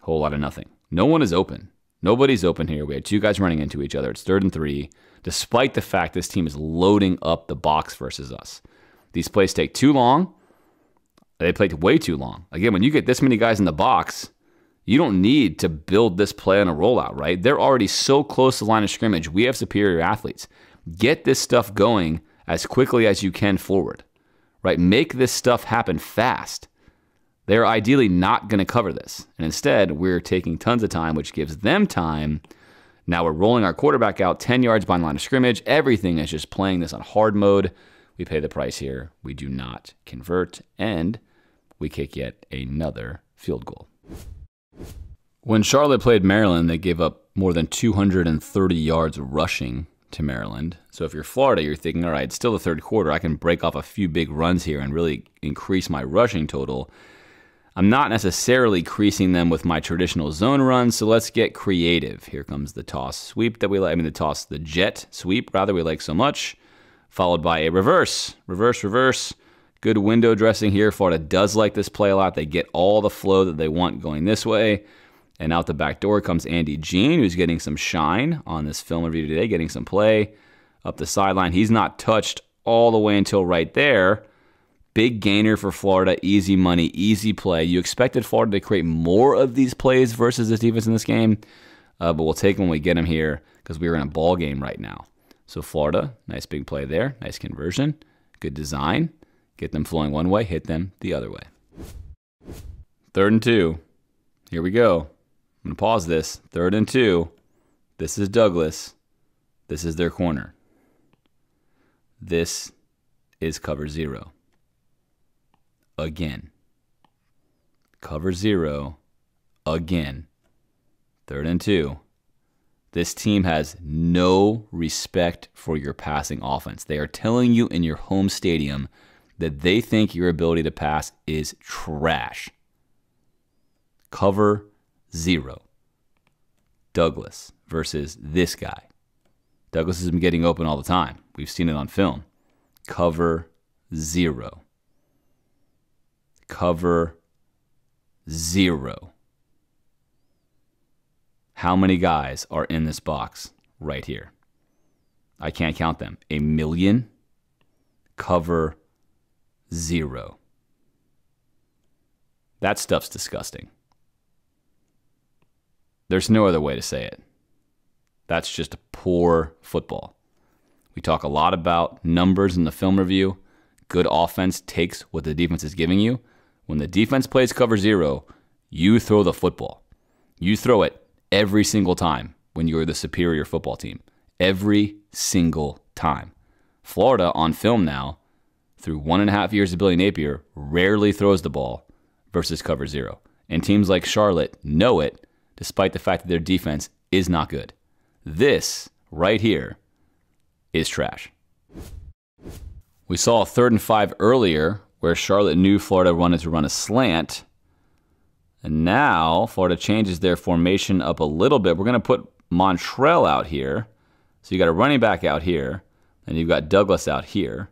Whole lot of nothing. No one is open. Nobody's open here. We had 2 guys running into each other. It's 3rd and 3. Despite the fact this team is loading up the box versus us. These plays take too long. They played way too long. Again, when you get this many guys in the box, you don't need to build this play on a rollout, right? They're already so close to the line of scrimmage. We have superior athletes. Get this stuff going as quickly as you can forward, right? Make this stuff happen fast. They're ideally not going to cover this. And instead, we're taking tons of time, which gives them time. Now we're rolling our quarterback out 10 yards behind the line of scrimmage. Everything is just playing this on hard mode. We pay the price here. We do not convert, and we kick yet another field goal. When Charlotte played Maryland, they gave up more than 230 yards rushing to Maryland. So if you're Florida, you're thinking, all right, it's still the third quarter. I can break off a few big runs here and really increase my rushing total. I'm not necessarily creasing them with my traditional zone runs, so let's get creative. Here comes the toss sweep that we like. I mean, the jet sweep, rather, we like so much, followed by a reverse. Good window dressing here. Florida does like this play a lot. They get all the flow that they want going this way. And out the back door comes Andy Jean, who's getting some shine on this film review today, getting some play up the sideline. He's not touched all the way until right there. Big gainer for Florida, easy money, easy play. You expected Florida to create more of these plays versus this defense in this game, but we'll take them when we get them here because we're in a ball game right now. So Florida, nice big play there, nice conversion, good design. Get them flowing one way, hit them the other way. 3rd and 2. Here we go. I'm going to pause this. 3rd and 2. This is Douglas. This is their corner. This is cover 0. Again. Cover 0. Again. 3rd and 2. This team has no respect for your passing offense. They are telling you in your home stadium that they think your ability to pass is trash. Cover 0. Douglas versus this guy. Douglas has been getting open all the time. We've seen it on film. Cover 0. Cover 0. How many guys are in this box right here? I can't count them. 1 million. Cover 0. That stuff's disgusting. There's no other way to say it. That's just poor football. We talk a lot about numbers in the film review. Good offense takes what the defense is giving you. When the defense plays cover 0, you throw the football. You throw it every single time when you're the superior football team. Every single time. Florida, on film now, through 1.5 years of Billy Napier, rarely throws the ball versus cover 0. And teams like Charlotte know it, despite the fact that their defense is not good. This right here is trash. We saw a 3rd and 5 earlier where Charlotte knew Florida wanted to run a slant. And now Florida changes their formation up a little bit. We're going to put Montrell out here. So you got a running back out here, and you've got Douglas out here.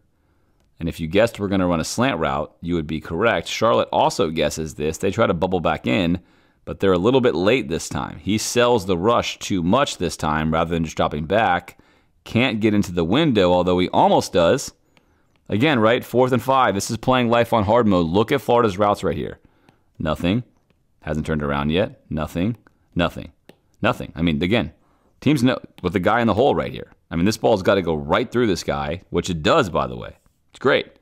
And if you guessed we're going to run a slant route, you would be correct. Charlotte also guesses this. They try to bubble back in, but they're a little bit late this time. He sells the rush too much this time rather than just dropping back. Can't get into the window, although he almost does. Again, right? 4th and 5. This is playing life on hard mode. Look at Florida's routes right here. Nothing. Hasn't turned around yet. Nothing. Nothing. Nothing. I mean, again, teams know with the guy in the hole right here. I mean, this ball's got to go right through this guy, which it does, by the way. It's great.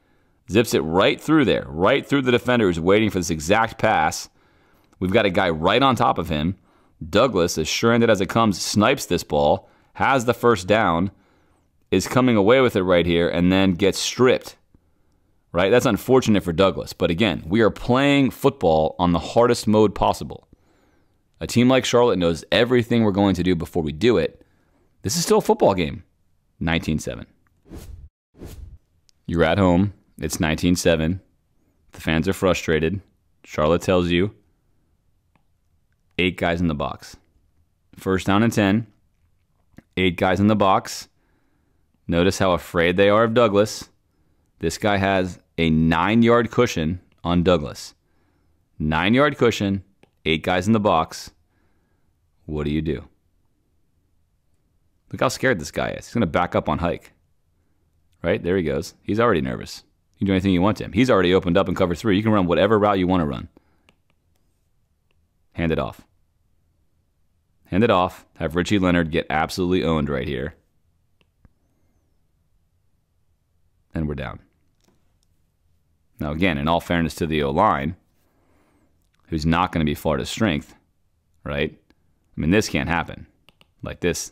Zips it right through there, right through the defender who's waiting for this exact pass. We've got a guy right on top of him. Douglas, as sure-handed as it comes, snipes this ball, has the first down, is coming away with it right here, and then gets stripped. Right? That's unfortunate for Douglas. But again, we are playing football on the hardest mode possible. A team like Charlotte knows everything we're going to do before we do it. This is still a football game. 19-7. You're at home. It's 19-7. The fans are frustrated. Charlotte tells you 8 guys in the box. 1st down and 10. 8 guys in the box. Notice how afraid they are of Douglas. This guy has a 9-yard cushion on Douglas. 9-yard cushion, 8 guys in the box. What do you do? Look how scared this guy is. He's going to back up on hike. Right? There he goes. He's already nervous. You can do anything you want to him. He's already opened up in cover 3. You can run whatever route you want to run. Hand it off. Hand it off. Have Richie Leonard get absolutely owned right here. And we're down. Now, again, in all fairness to the O-line, who's not going to be Florida's strength, right? I mean, this can't happen. Like this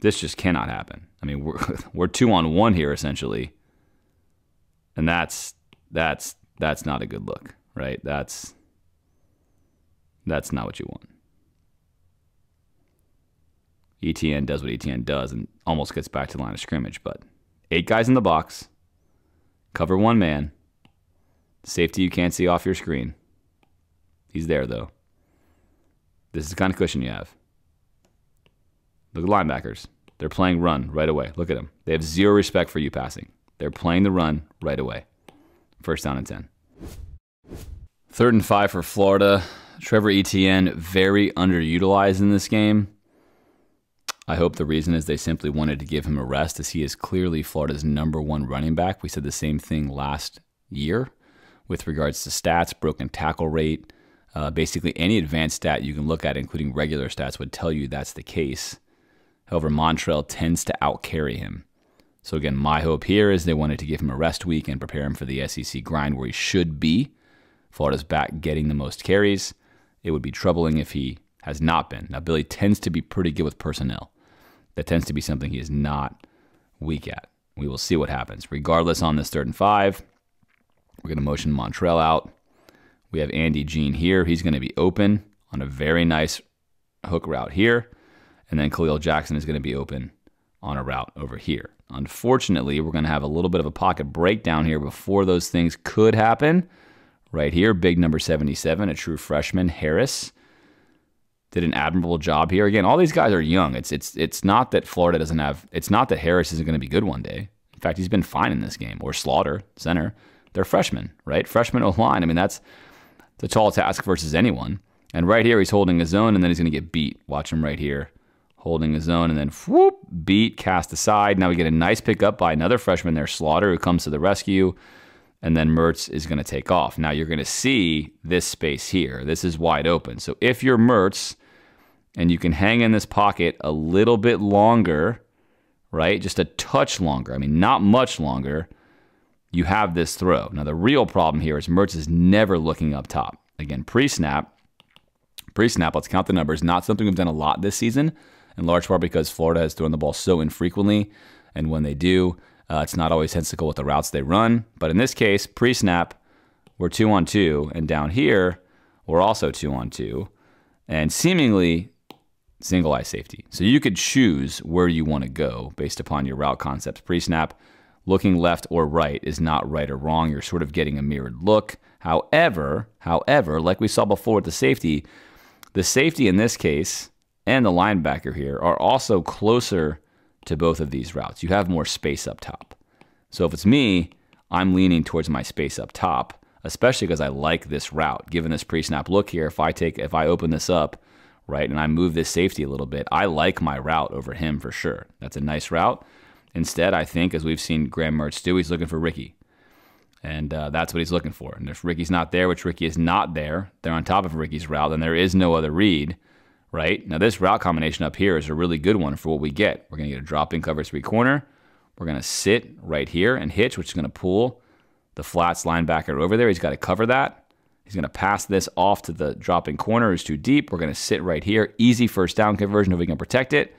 just cannot happen. I mean, we're 2-on-1 here essentially, and that's not a good look, right? That's not what you want. ETN does what ETN does and almost gets back to the line of scrimmage, but 8 guys in the box, cover 1 man, safety you can't see off your screen. He's there though. This is the kind of cushion you have. Look at linebackers. They're playing run right away. Look at them. They have zero respect for you passing. They're playing the run right away. First down and 10. 3rd and 5 for Florida. Trevor Etienne, very underutilized in this game. I hope the reason is they simply wanted to give him a rest, as he is clearly Florida's #1 running back. We said the same thing last year with regards to stats, broken tackle rate. Basically, any advanced stat you can look at, including regular stats, would tell you that's the case. However, Montrell tends to outcarry him. So again, my hope here is they wanted to give him a rest week and prepare him for the SEC grind where he should be. Florida's back getting the most carries. It would be troubling if he has not been. Now, Billy tends to be pretty good with personnel. That tends to be something he is not weak at. We will see what happens. Regardless, on this 3rd and 5, we're going to motion Montrell out. We have Andy Jean here. He's going to be open on a very nice hook route here. And then Khalil Jackson is going to be open on a route over here. Unfortunately, we're going to have a little bit of a pocket breakdown here before those things could happen. Right here, big number 77, a true freshman, Harris. Did an admirable job here. Again, all these guys are young. It's not that Florida doesn't have, it's not that Harris isn't going to be good one day. In fact, he's been fine in this game. Or Slaughter, center. They're freshmen, right? Freshman O-line. I mean, that's a tall task versus anyone. And right here, he's holding his own, and then he's going to get beat. Watch him right here. Holding his own, and then whoop, beat, cast aside. Now we get a nice pickup by another freshman there, Slaughter, who comes to the rescue. And then Mertz is going to take off. Now you're going to see this space here. This is wide open. So if you're Mertz and you can hang in this pocket a little bit longer, right? Just a touch longer. I mean, not much longer. You have this throw. Now the real problem here is Mertz is never looking up top. Again, pre-snap, let's count the numbers. Not something we've done a lot this season, in large part because Florida has thrown the ball so infrequently. And when they do, it's not always sensical with the routes they run. But in this case, pre-snap, we're 2-on-2. And down here, we're also 2-on-2. And seemingly single eye safety. So you could choose where you want to go based upon your route concepts. Pre-snap, looking left or right is not right or wrong. You're sort of getting a mirrored look. However, like we saw before with the safety in this case and the linebacker here are also closer to both of these routes. You have more space up top. So if it's me, I'm leaning towards my space up top, especially because I like this route. Given this pre-snap look here, if I open this up, right, and I move this safety a little bit, I like my route over him for sure. That's a nice route. Instead, I think, as we've seen Graham Mertz do, he's looking for Ricky. And that's what he's looking for. And if Ricky's not there, which Ricky is not there, they're on top of Ricky's route, then there is no other read. Right? Now, this route combination up here is a really good one for what we get. We're going to get a drop-in cover 3 corner. We're going to sit right here and hitch, which is going to pull the flats linebacker over there. He's got to cover that. He's going to pass this off to the drop-in corner. It's too deep. We're going to sit right here. Easy first down conversion if we can protect it.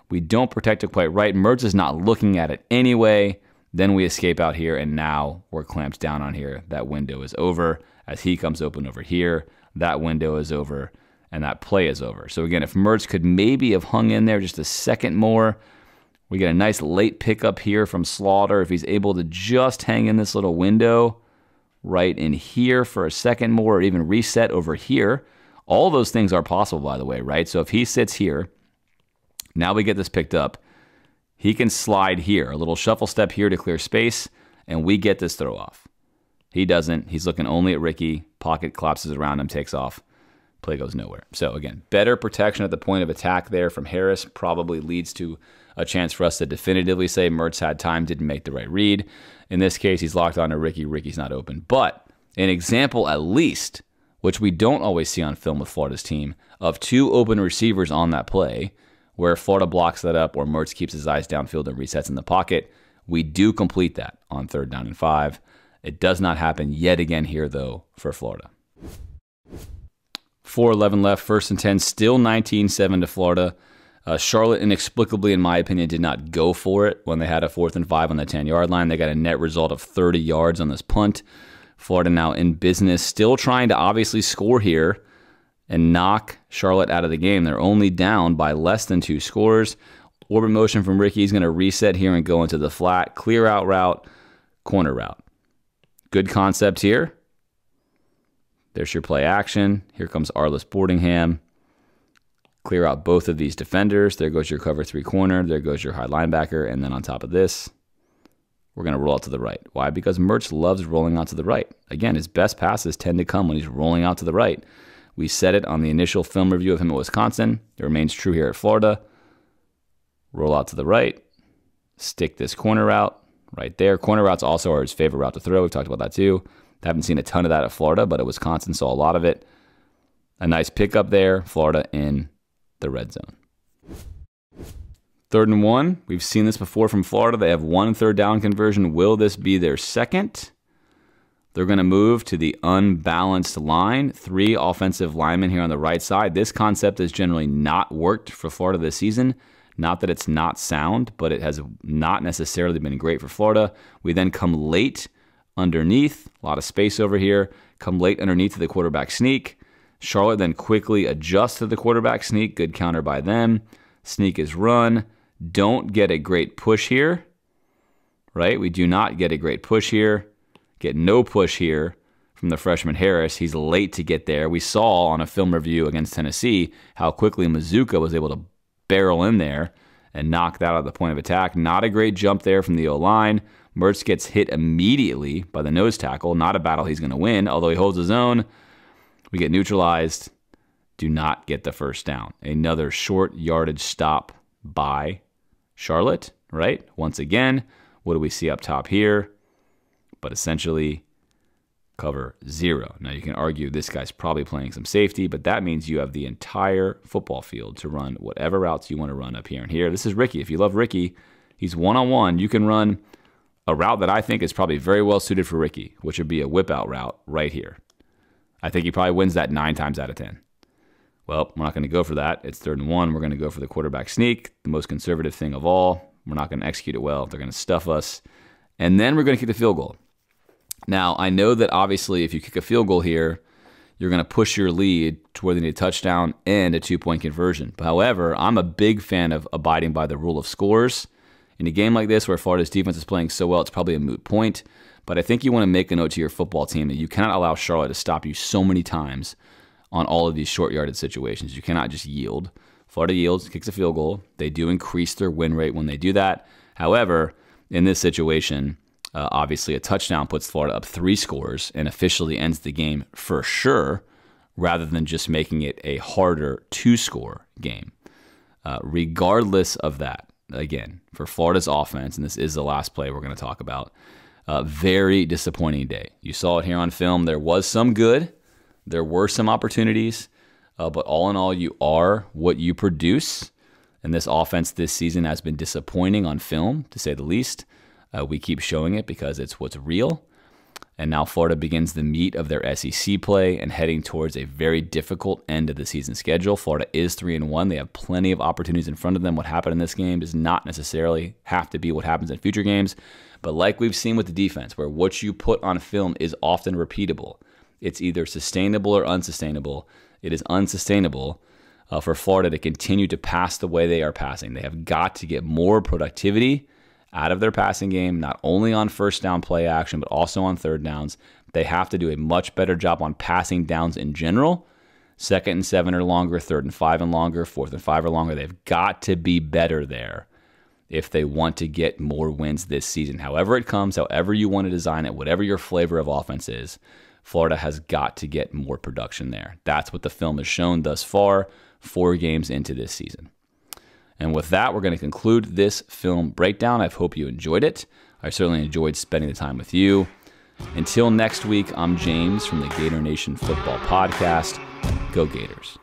We don't protect it quite right. Mertz is not looking at it anyway. Then we escape out here, and now we're clamped down on here. That window is over. As he comes open over here, that window is over. And that play is over. So again, if Mertz could maybe have hung in there just a second more, we get a nice late pickup here from Slaughter. If he's able to just hang in this little window right in here for a second more, or even reset over here, all those things are possible, by the way, right? So if he sits here, now we get this picked up. He can slide here, a little shuffle step here to clear space, and we get this throw off. He doesn't. He's looking only at Ricky. Pocket collapses around him, takes off. Play goes nowhere. So again, better protection at the point of attack there from Harris probably leads to a chance for us to definitively say Mertz had time, didn't make the right read. In this case, he's locked on to Ricky. Ricky's not open. But an example at least, which we don't always see on film with Florida's team, of 2 open receivers on that play where Florida blocks that up or Mertz keeps his eyes downfield and resets in the pocket. We do complete that on 3rd down and 5. It does not happen yet again here, though, for Florida. 4:11 left, 1st and 10, still 19-7 to Florida. Charlotte, inexplicably, in my opinion, did not go for it when they had a 4th and 5 on the 10-yard line. They got a net result of 30 yards on this punt. Florida now in business, still trying to obviously score here and knock Charlotte out of the game. They're only down by less than 2 scores. Orbit motion from Ricky. He's going to reset here and go into the flat. Clear out route, corner route. Good concept here. There's your play action. Here comes Arliss Boardingham. Clear out both of these defenders. There goes your cover 3 corner. There goes your high linebacker. And then on top of this, we're going to roll out to the right. Why? Because Mertz loves rolling out to the right. Again, his best passes tend to come when he's rolling out to the right. We said it on the initial film review of him at Wisconsin. It remains true here at Florida. Roll out to the right. Stick this corner route right there. Corner routes also are his favorite route to throw. We've talked about that too. Haven't seen a ton of that at Florida, but at Wisconsin saw a lot of it. A nice pickup there. Florida in the red zone. 3rd and 1. We've seen this before from Florida. They have 1 third down conversion. Will this be their second? They're going to move to the unbalanced line. 3 offensive linemen here on the right side. This concept has generally not worked for Florida this season. Not that it's not sound, but it has not necessarily been great for Florida. We then come late underneath. A lot of space over here. Come late underneath to the quarterback sneak. Charlotte then quickly adjusts to the quarterback sneak. Good counter by them. Sneak is run. Don't get a great push here. Right? We do not get a great push here. Get no push here from the freshman Harris. He's late to get there. We saw on a film review against Tennessee how quickly Mazuka was able to barrel in there and knock that out of the point of attack. Not a great jump there from the O-line. Mertz gets hit immediately by the nose tackle. Not a battle he's going to win, although he holds his own. We get neutralized. Do not get the first down. Another short yardage stop by Charlotte, right? Once again, what do we see up top here? But essentially, cover 0. Now, you can argue this guy's probably playing some safety, but that means you have the entire football field to run whatever routes you want to run up here and here. This is Ricky. If you love Ricky, he's one-on-one. You can run a route that I think is probably very well suited for Ricky, which would be a whip-out route right here. I think he probably wins that 9 times out of 10. Well, we're not going to go for that. It's 3rd and 1. We're going to go for the quarterback sneak, the most conservative thing of all. We're not going to execute it well. They're going to stuff us. And then we're going to kick the field goal. Now, I know that obviously if you kick a field goal here, you're going to push your lead to where they need a touchdown and a 2-point conversion. But however, I'm a big fan of abiding by the rule of scores. In a game like this where Florida's defense is playing so well, it's probably a moot point. But I think you want to make a note to your football team that you cannot allow Charlotte to stop you so many times on all of these short yardage situations. You cannot just yield. Florida yields, kicks a field goal. They do increase their win rate when they do that. However, in this situation, obviously a touchdown puts Florida up 3 scores and officially ends the game for sure, rather than just making it a harder 2-score game. Regardless of that, again, for Florida's offense, and this is the last play we're going to talk about, very disappointing day. You saw it here on film. There was some good. There were some opportunities. But all in all, you are what you produce. And this offense this season has been disappointing on film, to say the least. We keep showing it because it's what's real. And now Florida begins the meat of their SEC play and heading towards a very difficult end of the season schedule. Florida is 3-1. They have plenty of opportunities in front of them. What happened in this game does not necessarily have to be what happens in future games. But like we've seen with the defense, where what you put on film is often repeatable, it's either sustainable or unsustainable. It is unsustainable for Florida to continue to pass the way they are passing. They have got to get more productivity out of their passing game, not only on first down play action, but also on third downs. They have to do a much better job on passing downs in general. 2nd and 7 or longer, 3rd and 5 and longer, 4th and 5 or longer. They've got to be better there if they want to get more wins this season. However it comes, however you want to design it, whatever your flavor of offense is, Florida has got to get more production there. That's what the film has shown thus far, 4 games into this season. And with that, we're going to conclude this film breakdown. I hope you enjoyed it. I certainly enjoyed spending the time with you. Until next week, I'm James from the Gator Nation Football Podcast. Go Gators.